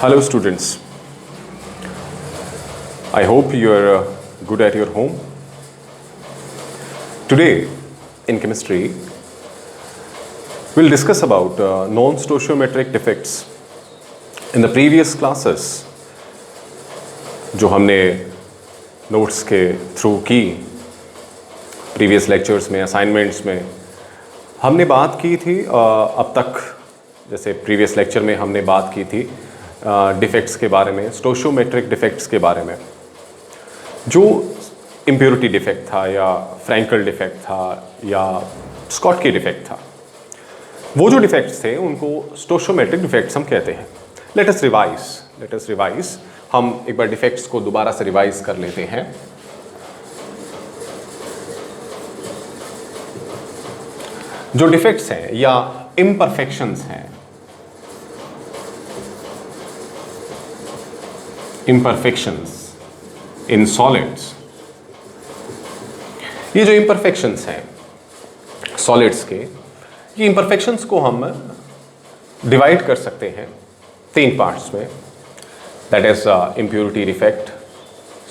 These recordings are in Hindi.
Hello students, I hope you are good at your home. Today in chemistry we'll discuss about non-stoichiometric defects. In the previous classes जो हमने नोट्स के थ्रू की, प्रीवियस लेक्चर्स में, असाइनमेंट्स में हमने बात की थी अब तक, जैसे प्रीवियस लेक्चर में हमने बात की थी डिफेक्ट्स के बारे में, स्टोशियोमेट्रिक डिफेक्ट्स के बारे में। जो इम्प्योरिटी डिफेक्ट था या फ्रैंकल डिफेक्ट था या स्कॉटकी डिफेक्ट था, वो जो डिफेक्ट्स थे उनको स्टोशियोमेट्रिक डिफेक्ट्स हम कहते हैं। Let us revise. हम एक बार डिफेक्ट्स को दोबारा से रिवाइज कर लेते हैं। जो डिफेक्ट्स हैं या इम्परफेक्शंस हैं, imperfections in solids, ये जो imperfections हैं solids के, ये imperfections को हम डिवाइड कर सकते हैं 3 पार्ट्स में, that is impurity defect,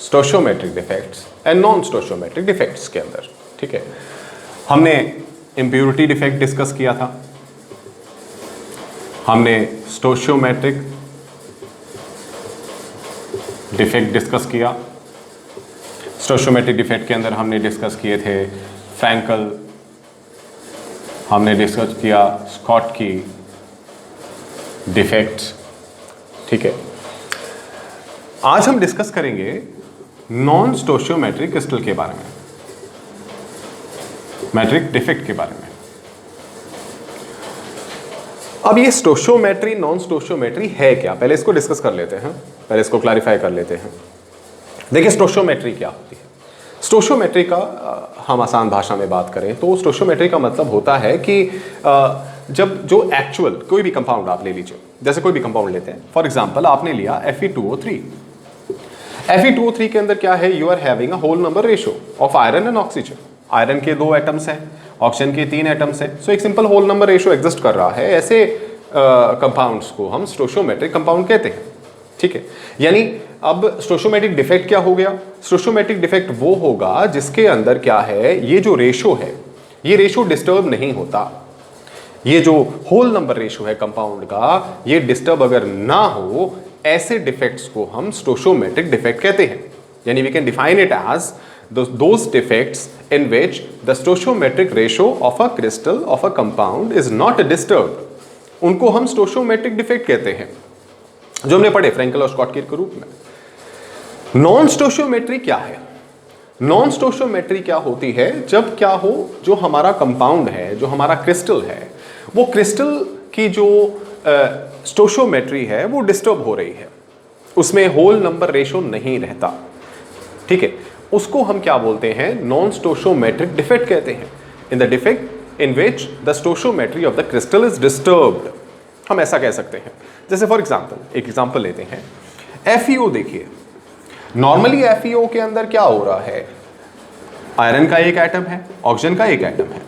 stoichiometric defects and non-stoichiometric defects के अंदर। ठीक है, हमने impurity defect डिस्कस किया था, हमने stoichiometric डिफेक्ट डिस्कस किया। स्टोशियोमेट्रिक डिफेक्ट के अंदर हमने डिस्कस किए थे फ्रैंकल, हमने डिस्कस किया स्कॉटकी डिफेक्ट। ठीक है, आज हम डिस्कस करेंगे नॉन स्टोशियोमेट्रिक क्रिस्टल के बारे में, मैट्रिक डिफेक्ट के बारे में। अब ये स्टोशियोमेट्री नॉन स्टोशियोमेट्री है क्या, पहले इसको डिस्कस कर लेते हैं, पहले इसको क्लैरिफाई कर लेते हैं। देखिए स्टोशियोमेट्री क्या होती है। स्टोशियोमेट्री का हम आसान भाषा में बात करें तो स्टोशियोमेट्री का मतलब होता है कि जब जो एक्चुअल कोई भी कंपाउंड आप ले लीजिए, जैसे कोई भी कंपाउंड लेते हैं, फॉर एग्जांपल आपने लिया Fe2O3। Fe2O3 के अंदर क्या है, you are having a whole number ratio of iron and oxygen. Iron के 2 एटम्स हैं, ऑक्सीजन के 3 एटम्स हैं, सो एक simple whole number ratio exist कर रहा है। ऐसे कंपाउंड्स को हम स्टोशियोमेट्रिक कंपाउंड कहते हैं। ठीक है, यानी अब स्टोशियोमेट्रिक डिफेक्ट क्या हो गया, स्टोशियोमेट्रिक डिफेक्ट वो होगा जिसके अंदर क्या है, ये जो रेशियो है, ये रेशियो डिस्टर्ब नहीं होता। ये जो होल नंबर रेशियो है कंपाउंड का, ये डिस्टर्ब अगर ना हो, ऐसे डिफेक्ट्स को हम स्टोशियोमेट्रिक डिफेक्ट कहते हैं। यानी we can define it as those defects in which the stoichiometric ratio of a crystal of a compound is not disturbed, उनको हम stoichiometric defect कहते हैं, जो हमने पढ़े फ्रैंकल और स्कॉटकी के रूप में। नॉन स्टोशियोमेट्री क्या है? नॉन स्टोशियोमेट्री क्या होती है, जब क्या हो, जो हमारा कंपाउंड है, जो हमारा क्रिस्टल है, वो क्रिस्टल की जो स्टोशियोमेट्री है वो डिस्टर्ब हो रही है, उसमें होल नंबर रेशियो नहीं रहता। ठीक है, उसको हम क्या बोलते हैं, नॉन स्टोशियोमेट्रिक डिफेक्ट कहते हैं। In the defect in which the stoichiometry of the crystal is disturbed, हम ऐसा कह सकते हैं। जैसे फॉर एग्जांपल, एक एग्जांपल लेते हैं, FeO देखिए। नॉर्मली FeO के अंदर क्या हो रहा है, आयरन का 1 एटम है, ऑक्सीजन का 1 एटम है,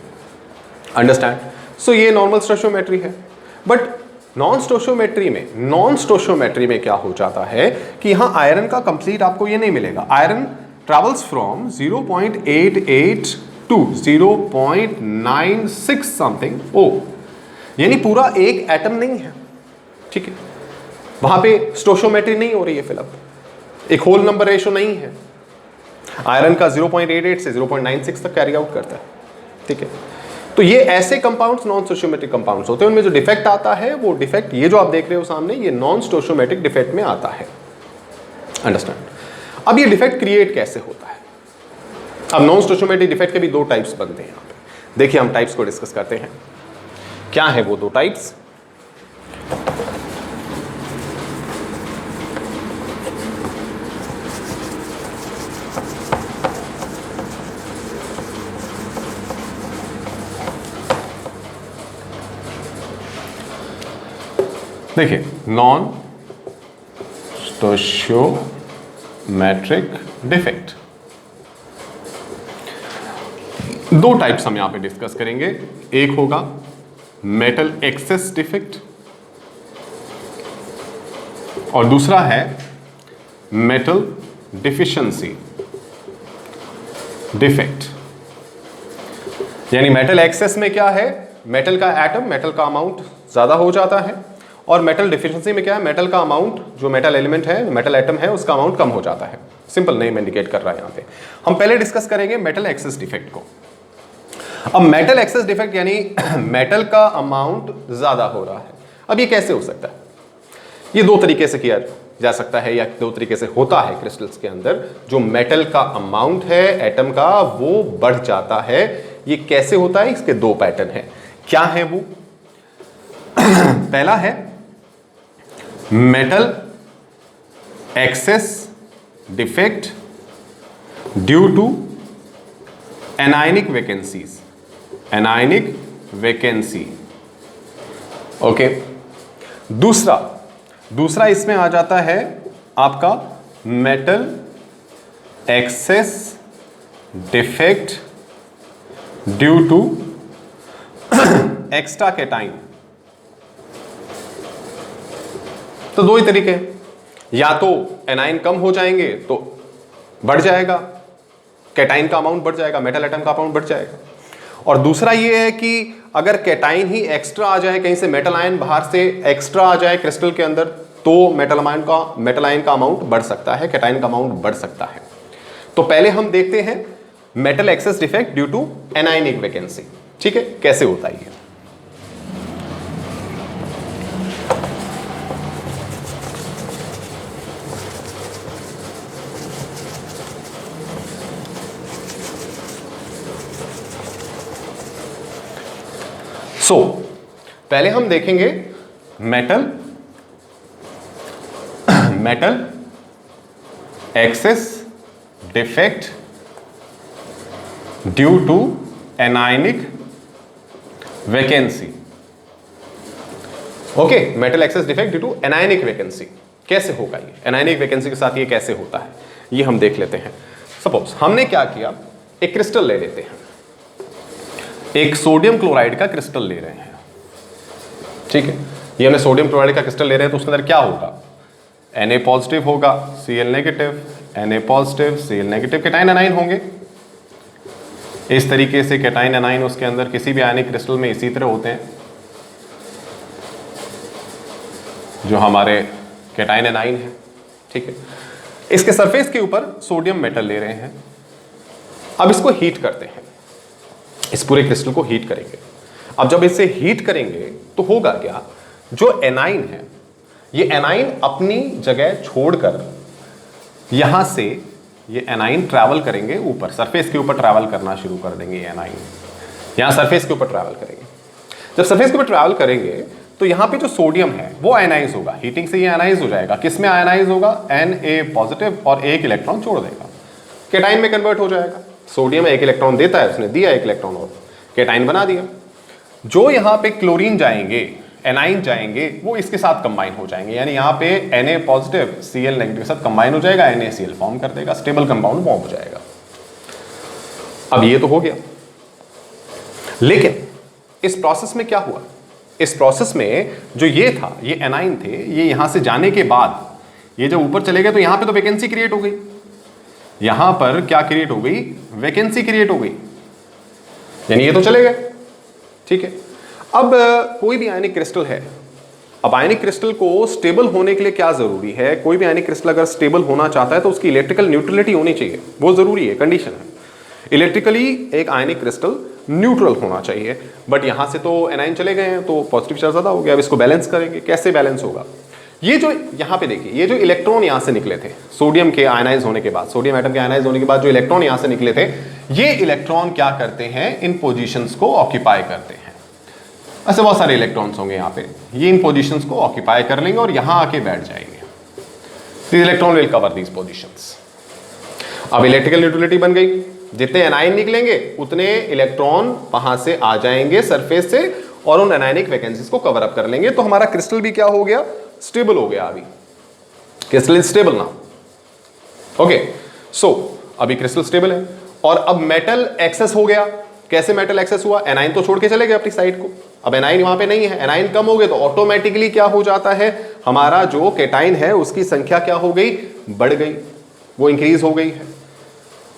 अंडरस्टैंड। सो ये नॉर्मल स्टोशियोमेट्री है। बट नॉन स्टोशियोमेट्री में क्या हो जाता है कि यहां आयरन का कंप्लीट आपको ये नहीं मिलेगा। Iron travels from 0.88 to 0.96 something O, यानी पूरा 1 एटम नहीं है। ठीक है, वहां पे स्टोशियोमेट्री नहीं हो रही है, फिलअप एक होल नंबर रेशियो नहीं है। आयरन का 0.88 से 0.96 तक कैरी आउट करता है। ठीक है, तो ये ऐसे कंपाउंड्स नॉन स्टोशियोमेट्रिक कंपाउंड्स होते हैं। उनमें जो डिफेक्ट आता है, वो डिफेक्ट ये जो आप देख रहे हो सामने, ये नॉन स्टोशियोमेट्रिक डिफेक्ट में आता है, अंडरस्टैंड। अब ये डिफेक्ट क्रिएट कैसे होता है? अब नॉन स्टोशियोमेट्रिक डिफेक्ट के भी 2 टाइप्स बनते हैं। यहाँ पे देखिए, हम टाइप्स को डिस्कस करते हैं। क्या है वो 2 टाइप्स? देखिए, नॉन स्टोशियोमेट्रिक डिफेक्ट 2 टाइप्स हम यहां पे डिस्कस करेंगे। एक होगा मेटल एक्सेस डिफेक्ट और दूसरा है मेटल डिफिशिएंसी डिफेक्ट। यानी मेटल एक्सेस में क्या है, मेटल का एटम, मेटल का अमाउंट ज्यादा हो जाता है, और मेटल डिफिशिएंसी में क्या है, मेटल का अमाउंट, जो मेटल एलिमेंट है, मेटल एटम है, उसका अमाउंट कम हो जाता है। सिंपल नेम इंडिकेट कर रहा है यहाँ पे। हम पहले डिस्कस करेंगे मेटल एक्सेस डिफेक्ट को। अब मेटल एक्सेस डिफेक्ट यानी मेटल का अमाउंट ज्यादा हो रहा है। अब ये कैसे हो सकता है? ये दो तरीके से किया जा सकता है, या दो तरीके से होता है क्रिस्टल्स के अंदर। जो मेटल का अमाउंट है एटम का, वो बढ़ जाता है। ये कैसे होता है? इसके दो पैटर्न हैं। क्या है वो? पहला है metal excess defect due to anionic vacancies, anionic vacancy. Okay. दूसरा इसमें आ जाता है आपका metal excess defect due to extra cation. तो दो ही तरीके हैं, या तो एनाइन कम हो जाएंगे तो बढ़ जाएगा, कैटाइन का अमाउंट बढ़ जाएगा, मेटल एटम का अमाउंट बढ़ जाएगा। और दूसरा ये है कि अगर कैटाइन ही एक्स्ट्रा आ जाए, कहीं से मेटल आयन बाहर से एक्स्ट्रा आ जाए क्रिस्टल के अंदर, तो मेटल आयन का अमाउंट बढ़ सकता है, कैटाइन का अमाउंट बढ़ सकता है। तो पहले हम देखते हैं metal excess defect due to anionic vacancy. ठीक है, कैसे होता है ये? पहले हम देखेंगे metal excess defect due to anionic vacancy. Okay, metal excess defect due to anionic vacancy. कैसे होगा ये? एनायनिक वैकेंसी के साथ ये कैसे होता है, ये हम देख लेते हैं। सपोज हमने क्या किया, एक क्रिस्टल ले लेते हैं, एक सोडियम क्लोराइड का क्रिस्टल ले रहे हैं। ठीक है, ये हमने सोडियम क्लोराइड का क्रिस्टल ले रहे हैं, तो उसके अंदर क्या होगा? Na पॉजिटिव होगा, Cl negative, Na positive, Cl negative, cation A9 होंगे। इस तरीके से कैटाइन एनाइन उसके अंदर किसी भी आयनिक क्रिस्टल में इसी तरह होते हैं, जो हमारे कैटाइन एनाइन है। ठीक है, इसके सरफेस के ऊपर सोडियम मेटल ले रहे हैं। अब इसको हीट करते हैं, इस पूरे क्रिस्टल को हीट करेंगे। अब जब इसे हीट करेंगे तो होगा क्या, जो एनाइन है, ये एनाइन अपनी जगह छोड़कर यहां से ये एनाइन ट्रैवल करेंगे ऊपर, सरफेस के ऊपर ट्रैवल करना शुरू कर देंगे। ये एनाइन यहां सरफेस के ऊपर ट्रैवल करेंगे। जब सरफेस के ऊपर ट्रैवल करेंगे तो यहां पे जो सोडियम है वो आयनाइज होगा, हीटिंग से ये आयनाइज हो जाएगा। किस में आयनाइज होगा? Na पॉजिटिव, और एक इलेक्ट्रॉन छोड़ देगा, कैटाइन में कन्वर्ट हो जाएगा। सोडियम एक इलेक्ट्रॉन देता है, उसने दिया एक इलेक्ट्रॉन और कैटाइन बना दिया। जो यहाँ पे क्लोरीन जाएंगे, एनाइन जाएंगे, वो इसके साथ कंबाइन हो जाएंगे, यानी यहाँ पे Na पॉजिटिव Cl नेगेटिव के साथ कंबाइन हो जाएगा, NaCl फॉर्म कर देगा, स्टेबल कंपाउंड फॉर्म हो जाएगा। अब ये तो हो गया, लेकिन इस प्रोसेस में क्या हुआ? इस प्रोसेस में जो ये था, ये एनाइन थे, ये यहां से जाने के बाद ये जब ऊपर चले गए तो यहां पे तो वैकेंसी क्रिएट हो गई। यहां पर क्या क्रिएट हो गई? वैकेंसी क्रिएट हो गई, यानी ये तो चले गए। ठीक है, अब कोई भी आयनिक क्रिस्टल है, अब आयनिक क्रिस्टल को स्टेबल होने के लिए क्या जरूरी है? कोई भी आयनिक क्रिस्टल अगर स्टेबल होना चाहता है तो उसकी इलेक्ट्रिकल न्यूट्रलिटी होनी चाहिए, वो जरूरी है, कंडीशन है। इलेक्ट्रिकली एक आयनिक क्रिस्टल न्यूट्रल होना चाहिए, बट यहां से तो एनाइन चले गए हैं तो पॉजिटिव चार्ज ज्यादा हो गया। अब इसको बैलेंस करेंगे, कैसे बैलेंस होगा? ये जो यहां पे देखिए, ये जो इलेक्ट्रॉन यहां से निकले थे सोडियम के आयनाइज होने के बाद, सोडियम एटम के आयनाइज होने के बाद जो इलेक्ट्रॉन यहां से निकले थे, ये इलेक्ट्रॉन क्या करते हैं? इन पोजीशंस को ऑक्यूपाई करते हैं। ऐसे बहुत सारे इलेक्ट्रॉन्स होंगे यहाँ पे, ये इन पोजीशंस को ऑक्यूपाई कर लेंगे और यहां आके बैठ जाएंगे। This electron will cover these positions. अब इलेक्ट्रिकल न्यूट्रलिटी बन गई, जितने एनाइन निकलेंगे उतने इलेक्ट्रॉन वहां से आ जाएंगे सरफेस से और उन एनायनिक वैकेंसीज को कवर अप कर लेंगे। तो हमारा क्रिस्टल भी क्या हो गया? स्टेबल हो गया। अभी crystal is stable now. Okay, so अभी क्रिस्टल स्टेबल है और अब मेटल एक्सेस हो गया। कैसे मेटल एक्सेस हुआ? एनाइन तो छोड़ के चले गए अपनी साइड को, अब एनाइन वहां पे नहीं है, एनाइन कम हो गए तो ऑटोमेटिकली क्या हो जाता है, हमारा जो केटाइन है उसकी संख्या क्या हो गई, बढ़ गई, वो इंक्रीज हो गई है।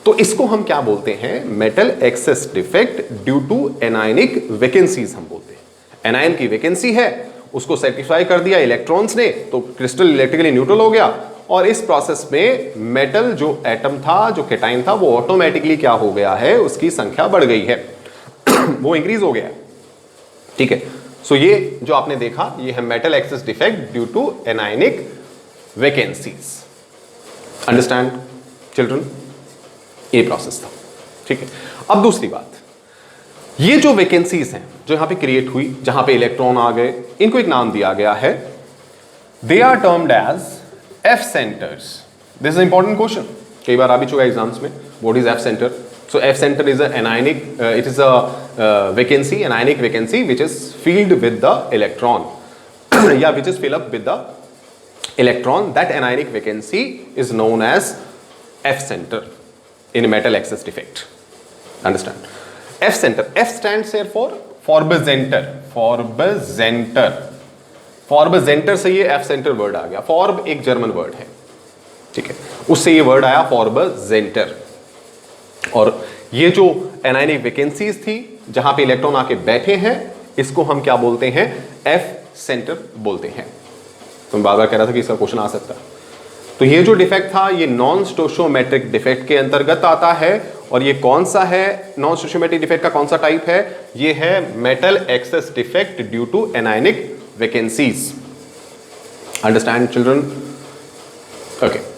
तो इसको हम क्या बोलते हैं, metal excess defect due to anionic vacancies हम बोलते हैं। एनायन की वैकेंसी है, उसको सेटिस्फाई कर दिया इलेक्ट्रॉन्स ने, तो क्रिस्टल इलेक्ट्रिकली न्यूट्रल हो गया, और इस प्रोसेस में मेटल जो एटम था, जो केटाइन था, वो ऑटोमेटिकली क्या हो गया है, उसकी संख्या बढ़ गई है वो इंक्रीज हो गया, ठीक है। सो ये जो आपने देखा, ये है metal excess defect due to anionic vacancies. Understand children, ये प्रोसेस था, ठीक है। अब दूसरी बात, ये जो वैकेंसीज हैं जो यहां पे क्रिएट हुई, जहां पे इलेक्ट्रॉन आ गए, इनको एक नाम दिया गया है, they are termed as F centres. This is important question, कई बार आ भी चुका है एग्जाम्स में, what is F centre. So F centre is anionic, it is a vacancy, anionic vacancy which is filled with the electron yeah, which is filled up with the electron. That anionic vacancy is known as F center in metal excess defect. Understand? F center, F stands here for Forbes-Center. Forbes-Center, Forbes-Center से ये F center वर्ड आ गया। फॉर्ब एक जर्मन वर्ड है, ठीक है, उससे ये वर्ड आया Forbes-Center। और ये जो एनायनिक वैकेंसीज थी जहां पे इलेक्ट्रॉन आके बैठे हैं, इसको हम क्या बोलते हैं, एफ सेंटर बोलते हैं। तो मैं बार बार कह रहा था कि इसका क्वेश्चन आ सकता है। तो ये जो डिफेक्ट था, ये नॉन स्टोशियोमेट्रिक डिफेक्ट के अंतर्गत आता है, और ये कौन सा है, नॉन स्टोशियोमेट्रिक डिफेक्ट का कौन सा टाइप है, ये है metal excess defect due to anionic vacancies. Understand children? Okay.